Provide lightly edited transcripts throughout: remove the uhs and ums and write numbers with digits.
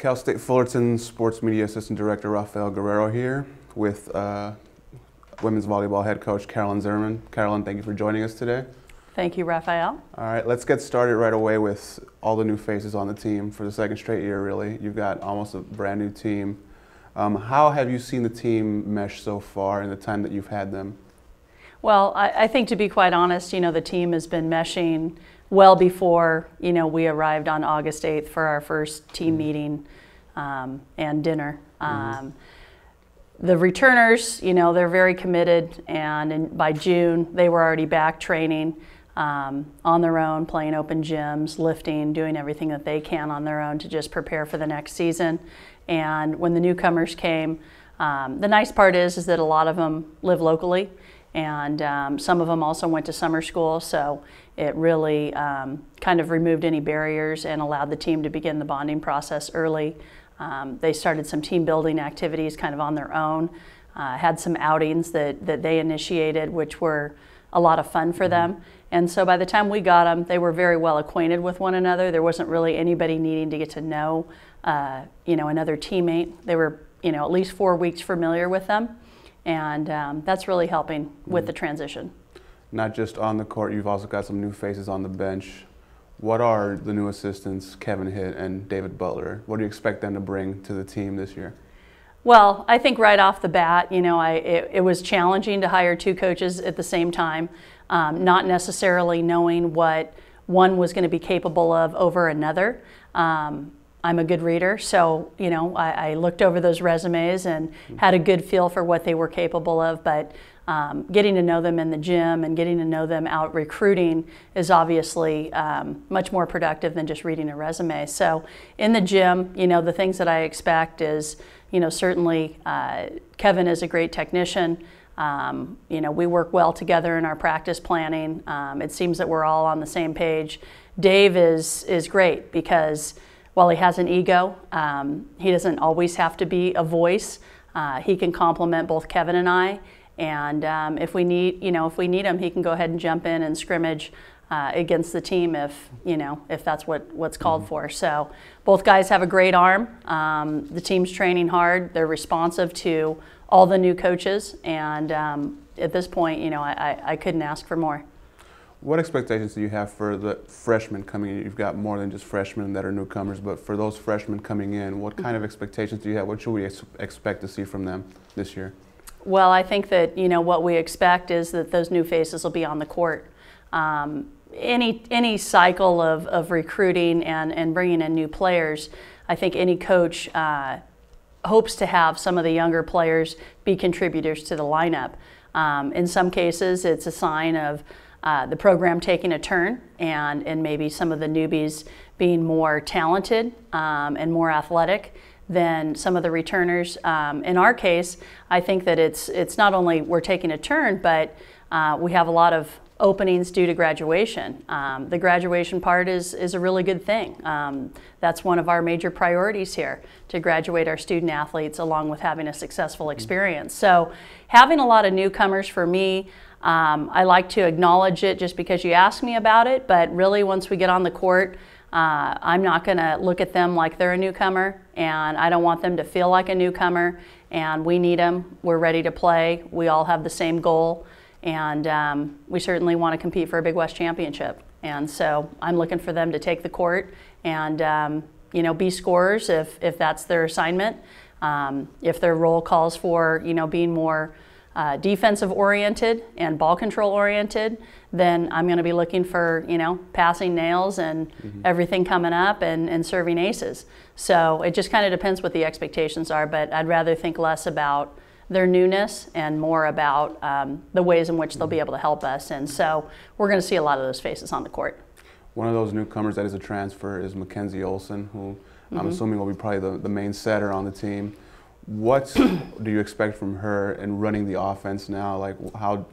Cal State Fullerton Sports Media Assistant Director Rafael Guerrero here with Women's Volleyball Head Coach Carolyn Zimmerman. Carolyn, thank you for joining us today. Thank you, Rafael. All right, let's get started right away with all the new faces on the team for the second straight year, really. You've got almost a brand new team. How have you seen the team mesh so far in the time that you've had them? Well, I think, to be quite honest, the team has been meshing well before, we arrived on August 8th for our first team meeting and dinner. The returners, they're very committed, and by June, they were already back training on their own, playing open gyms, lifting, doing everything that they can on their own to just prepare for the next season. And when the newcomers came, the nice part is that a lot of them live locally, and some of them also went to summer school, so it really kind of removed any barriers and allowed the team to begin the bonding process early. They started some team building activities kind of on their own, had some outings that they initiated, which were a lot of fun for them. And so by the time we got them, they were very well acquainted with one another. There wasn't really anybody needing to get to know, another teammate. They were, at least 4 weeks familiar with them. And that's really helping with the transition. Not just on the court, you've also got some new faces on the bench. What are the new assistants, Kevin Hitt and David Butler? What do you expect them to bring to the team this year? Well, I think right off the bat, it was challenging to hire two coaches at the same time, not necessarily knowing what one was going to be capable of over another. I'm a good reader, so I looked over those resumes and had a good feel for what they were capable of, but getting to know them in the gym and getting to know them out recruiting is obviously much more productive than just reading a resume. So in the gym, the things that I expect is, certainly Kevin is a great technician. We work well together in our practice planning. It seems that we're all on the same page. Dave is great because while he has an ego, he doesn't always have to be a voice. He can complement both Kevin and I. And if we need him, he can go ahead and jump in and scrimmage against the team if that's what's called for. So both guys have a great arm. The team's training hard. They're responsive to all the new coaches, and at this point, I couldn't ask for more. What expectations do you have for the freshmen coming in? You've got more than just freshmen that are newcomers, but for those freshmen coming in, what kind of expectations do you have? What should we expect to see from them this year? Well, I think that what we expect is that those new faces will be on the court. Any cycle of recruiting and bringing in new players, I think any coach hopes to have some of the younger players be contributors to the lineup. In some cases, it's a sign of the program taking a turn and maybe some of the newbies being more talented and more athletic than some of the returners. In our case, I think that it's not only we're taking a turn, but we have a lot of openings due to graduation. The graduation part is a really good thing. That's one of our major priorities here, to graduate our student athletes along with having a successful experience. So having a lot of newcomers for me, I like to acknowledge it just because you asked me about it, but really once we get on the court, I'm not going to look at them like they're a newcomer, and I don't want them to feel like a newcomer, and we need them. We're ready to play. We all have the same goal, and we certainly want to compete for a Big West championship. And so I'm looking for them to take the court and be scorers if that's their assignment. If their role calls for being more defensive oriented and ball control oriented, then I'm going to be looking for passing nails and everything coming up and serving aces. So it just kind of depends what the expectations are, but I'd rather think less about their newness and more about the ways in which they'll be able to help us. And so we're going to see a lot of those faces on the court. One of those newcomers that is a transfer is Mackenzie Olson, who I'm assuming will be probably the main setter on the team. What do you expect from her in running the offense now? Like how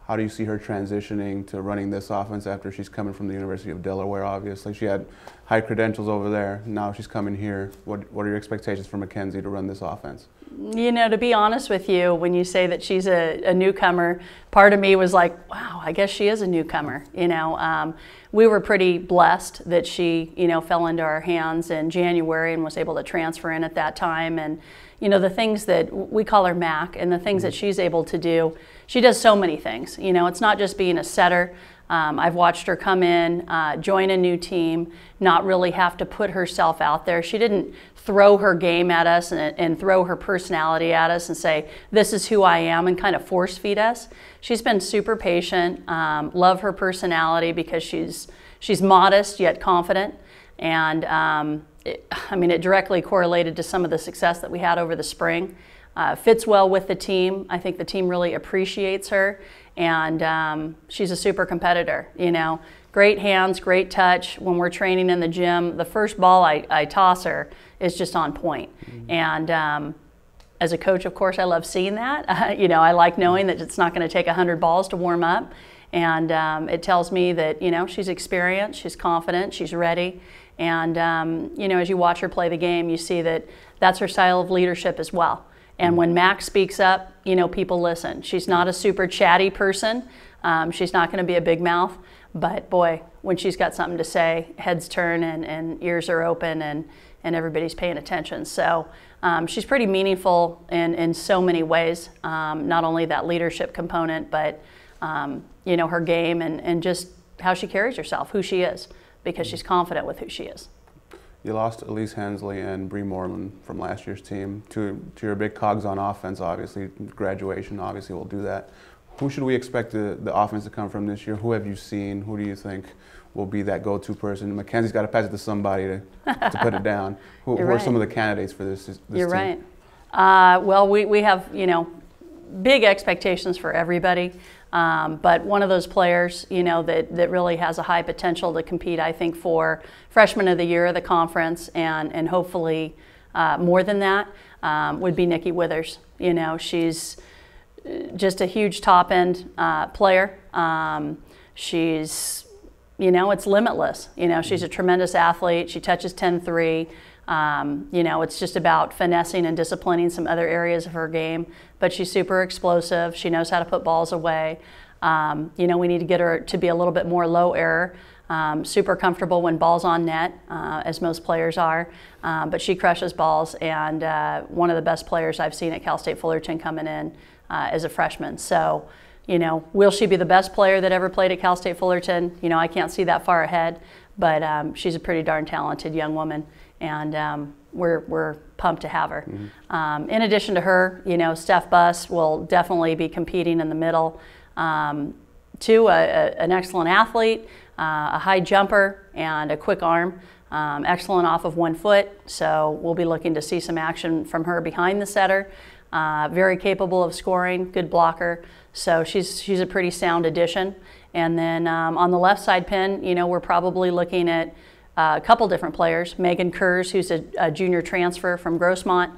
How do you see her transitioning to running this offense after she's coming from the University of Delaware, obviously? She had high credentials over there. Now she's coming here. What are your expectations for Mackenzie to run this offense? You know, to be honest with you, when you say that she's a newcomer, part of me was like, wow, I guess she is a newcomer. You know, we were pretty blessed that she, you know, fell into our hands in January and was able to transfer in at that time. And, you know, the things that we call her Mac and the things that she's able to do, she does so many things. You know, it's not just being a setter. I've watched her come in, join a new team, not really have to put herself out there. She didn't throw her game at us and throw her personality at us and say, this is who I am, and kind of force feed us. She's been super patient, love her personality because she's modest yet confident. And I mean, it directly correlated to some of the success that we had over the spring. Fits well with the team. I think the team really appreciates her, and she's a super competitor. You know, great hands, great touch. When we're training in the gym, the first ball I toss her is just on point. And as a coach, of course, I love seeing that. You know, I like knowing that it's not going to take 100 balls to warm up, and it tells me that, you know, she's experienced, she's confident, she's ready. And you know, as you watch her play the game, you see that that's her style of leadership as well. And when Mac speaks up, you know, people listen. She's not a super chatty person. She's not going to be a big mouth. But boy, when she's got something to say, heads turn and ears are open and everybody's paying attention. So she's pretty meaningful in so many ways. Not only that leadership component, but you know, her game and just how she carries herself, who she is, because she's confident with who she is. You lost Elise Hensley and Bree Moreland from last year's team to your big cogs on offense, obviously. Graduation obviously will do that. Who should we expect the offense to come from this year? Who have you seen? Who do you think will be that go-to person? Mackenzie's got to pass it to somebody to put it down. Who are some of the candidates for this team? You're right. Well, we have, you know, big expectations for everybody. But one of those players, you know, that really has a high potential to compete, I think, for Freshman of the Year of the conference and hopefully more than that, would be Nikki Withers. You know, she's just a huge top-end player. She's, you know, it's limitless. You know, she's a tremendous athlete. She touches 10-3. You know, it's just about finessing and disciplining some other areas of her game, but she's super explosive. She knows how to put balls away. You know, we need to get her to be a little bit more low error, super comfortable when ball's on net, as most players are, but she crushes balls, and one of the best players I've seen at Cal State Fullerton coming in as a freshman. So, you know, will she be the best player that ever played at Cal State Fullerton? You know, I can't see that far ahead, but she's a pretty darn talented young woman. And we're pumped to have her. In addition to her, you know, Steph Buss will definitely be competing in the middle. Too, an excellent athlete, a high jumper, and a quick arm. Excellent off of 1 foot, so we'll be looking to see some action from her behind the setter. Very capable of scoring, good blocker. So she's a pretty sound addition. And then on the left side pin, you know, we're probably looking at a couple different players. Megan Kurz, who's a junior transfer from Grossmont.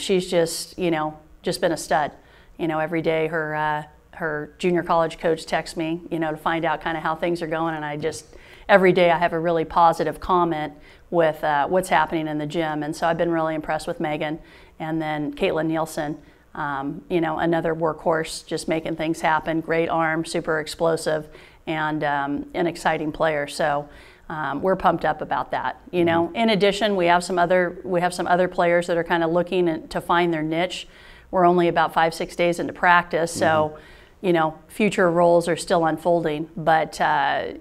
She's just, you know, just been a stud. You know, every day her junior college coach texts me, you know, to find out kind of how things are going, and I just, every day I have a really positive comment with what's happening in the gym, and so I've been really impressed with Megan. And then Caitlin Nielsen, you know, another workhorse, just making things happen, great arm, super explosive, and an exciting player. So we're pumped up about that. You know, in addition, we have some other players that are kind of looking to find their niche. We're only about 5-6 days into practice, so you know, future roles are still unfolding. But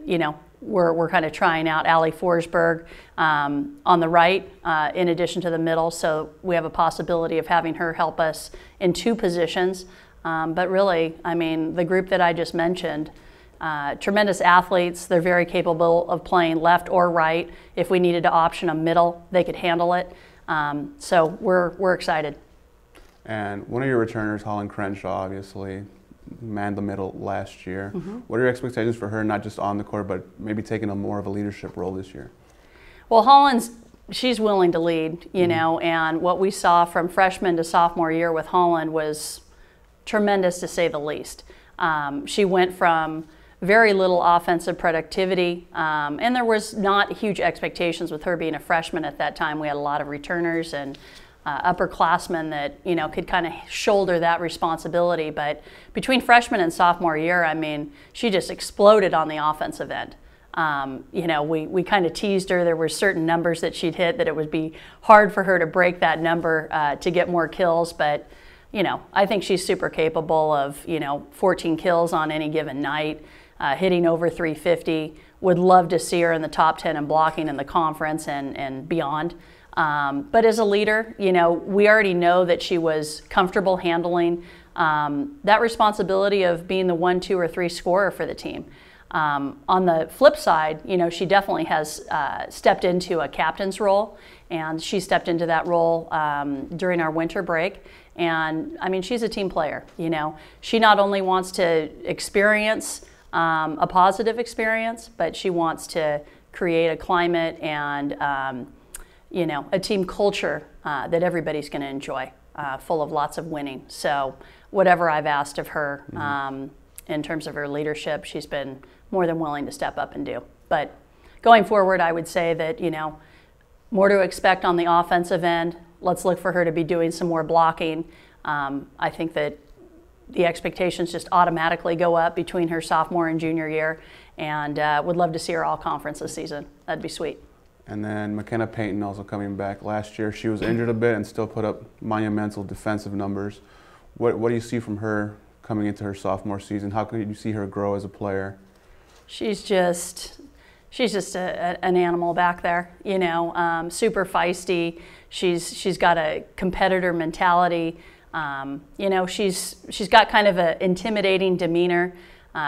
you know, we're kind of trying out Allie Forsberg on the right, in addition to the middle. So we have a possibility of having her help us in 2 positions. But really, I mean, the group that I just mentioned. Tremendous athletes. They're very capable of playing left or right. If we needed to option a middle, they could handle it. So we're excited. And one of your returners, Holland Crenshaw, obviously manned the middle last year. What are your expectations for her, not just on the court, but maybe taking a more of a leadership role this year? Well, she's willing to lead, you know, and what we saw from freshman to sophomore year with Holland was tremendous, to say the least. She went from very little offensive productivity, and there was not huge expectations with her being a freshman at that time. We had a lot of returners and upperclassmen that could kind of shoulder that responsibility. But between freshman and sophomore year, I mean, she just exploded on the offensive end. We kind of teased her. There were certain numbers that she'd hit that it would be hard for her to break that number to get more kills. But I think she's super capable of 14 kills on any given night, hitting over 350. Would love to see her in the top 10 in blocking in the conference and beyond. But as a leader, we already know that she was comfortable handling that responsibility of being the 1, 2, or 3 scorer for the team. On the flip side, she definitely has stepped into a captain's role, and she stepped into that role during our winter break. And I mean, she's a team player. She not only wants to experience a positive experience, but she wants to create a climate and a team culture that everybody's going to enjoy, full of lots of winning. So whatever I've asked of her in terms of her leadership, she's been more than willing to step up and do. But going forward, I would say that, more to expect on the offensive end. Let's look for her to be doing some more blocking. I think that the expectations just automatically go up between her sophomore and junior year, and would love to see her all conference this season. That'd be sweet. And then Mackenzie Painten also coming back. Last year she was injured a bit and still put up monumental defensive numbers. What do you see from her coming into her sophomore season? How can you see her grow as a player? She's just an animal back there, super feisty. She's got a competitor mentality. She's got kind of an intimidating demeanor.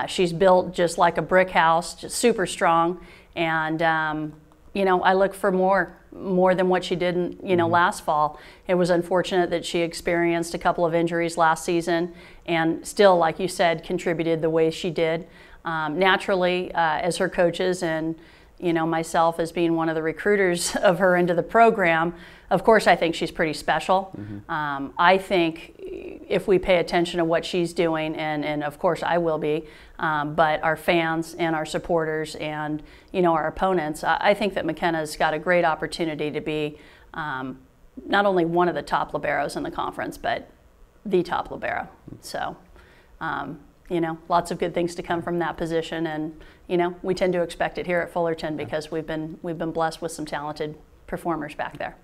She's built just like a brick house, just super strong. And I look for more than what she did last fall. It was unfortunate that she experienced a couple of injuries last season, and still, like you said, contributed the way she did. Naturally, as her coaches and myself as being one of the recruiters of her into the program, of course I think she's pretty special. I think if we pay attention to what she's doing, and of course I will be, but our fans and our supporters and our opponents, I think that McKenna's got a great opportunity to be not only one of the top liberos in the conference, but the top libero. So lots of good things to come from that position, and we tend to expect it here at Fullerton because we've been blessed with some talented performers back there.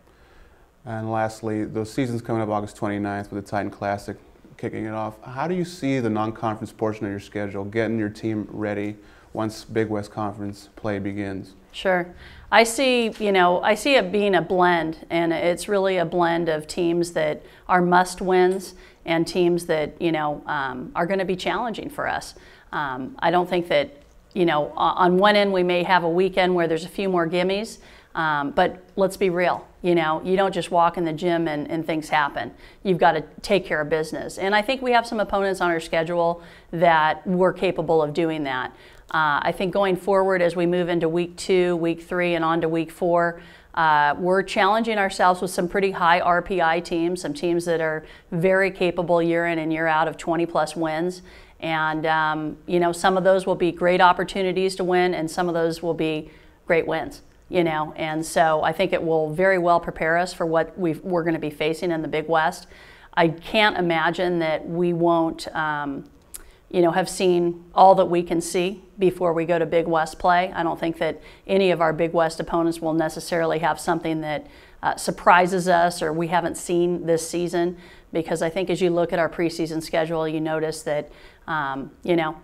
And lastly, the season's coming up August 29th with the Titan Classic kicking it off. How do you see the non-conference portion of your schedule getting your team ready once Big West Conference play begins? Sure. I see it being a blend, and it's really a blend of teams that are must-wins and teams that are going to be challenging for us. I don't think that on one end we may have a weekend where there's a few more gimmies, but let's be real. You don't just walk in the gym and things happen. You've got to take care of business, and I think we have some opponents on our schedule that we're capable of doing that. I think going forward as we move into week 2, week 3, and on to week 4, we're challenging ourselves with some pretty high RPI teams, some teams that are very capable year in and year out of 20-plus wins. And, some of those will be great opportunities to win, and some of those will be great wins, And so I think it will very well prepare us for what we're going to be facing in the Big West. I can't imagine that we won't have seen all that we can see before we go to Big West play. I don't think that any of our Big West opponents will necessarily have something that surprises us or we haven't seen this season, because I think as you look at our preseason schedule, you notice that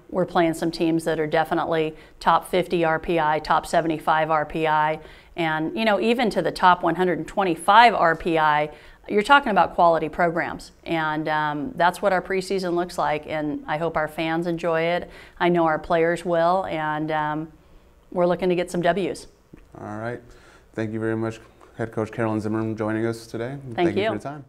we're playing some teams that are definitely top 50 RPI, top 75 RPI, and even to the top 125 RPI. You're talking about quality programs, and that's what our preseason looks like, and I hope our fans enjoy it. I know our players will, and we're looking to get some W's. All right. Thank you very much, Head Coach Carolyn Zimmerman, joining us today. Thank you for your time.